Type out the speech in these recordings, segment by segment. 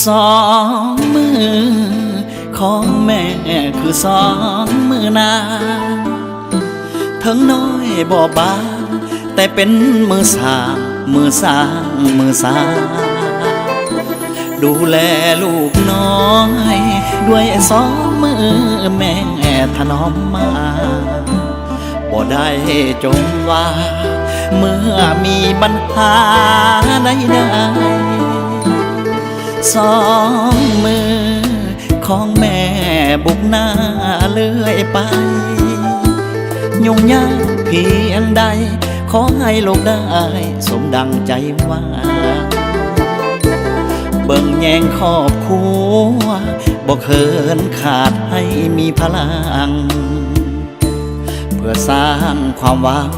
สองมือของแม่คือสองมือนางทั้งน้อยบ่บางแต่เป็นมือสางมือสางมือสางดูแลลูกน้อยด้วยสองมือแม่ถนอมมาบ่ได้จงว่าเมื่อมีปัญหาใดๆสองมือของแม่บุกหน้าเลื่อยไปยุ่งยากเพียงใดขอให้ลูกได้สมดังใจว่าเบิ่งแยงครอบครัวบ่เคินขาดให้มีพลังเพื่อสร้างความหวัง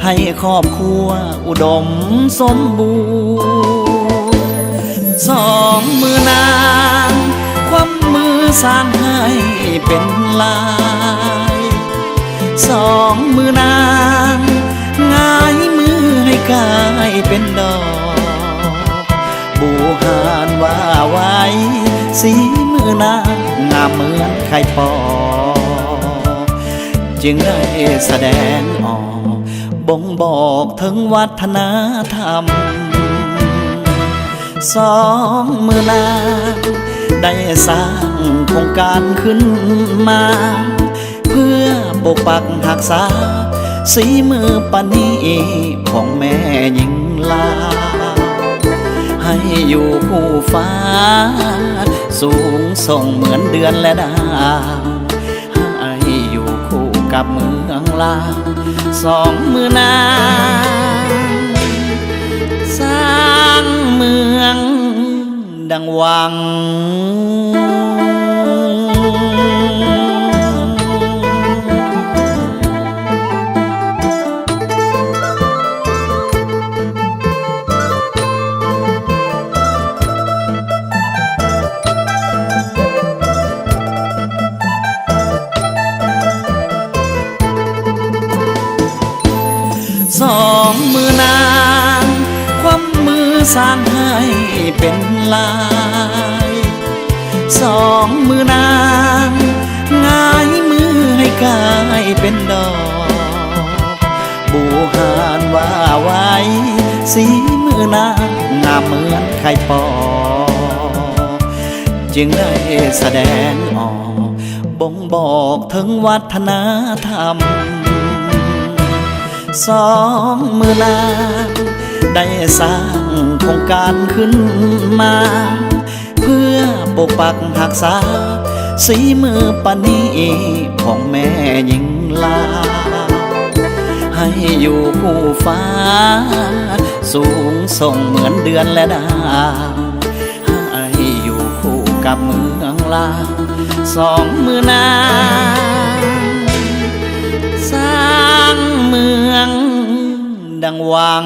ให้ครอบครัวอุดมสมบูรณ์สองมือนางความมือสร้างให้เป็นลายสองมือนางง่ายมือให้กลายเป็นดอกบูหานว่าไว้สีมือนางงามเหมือนไข่ปอจึงได้แสดงออกบ่งบอกถึงวัฒนธรรมสองมือนางได้สร้างโครงการขึ้นมาเพื่อปกปักรักษาสีมือปณีของแม่หญิงลาให้อยู่คู่ฟ้าสูงส่งเหมือนเดือนและดาวให้อยู่คู่กับเมืองลาวสองมือนางสร้างเมืองดังวังสองมือนางความมือสร้างให้เป็นลายสองมือนางง่ายมือให้กลายเป็นดอกบูหานว่าไว้สีมือนางงามเหมือนไข่ปอจึงได้แสดงออกบ่งบอกถึงวัฒนธรรมสองมือนางได้สร้างโครงการขึ้นมาเพื่อปกปักรักษาสีมือปณีของแม่หญิงลาวให้อยู่คู่ฟ้าสูงส่งเหมือนเดือนและดาวให้อยู่คู่กับเมืองลาวสองมือนางสร้างเมืองดังวัง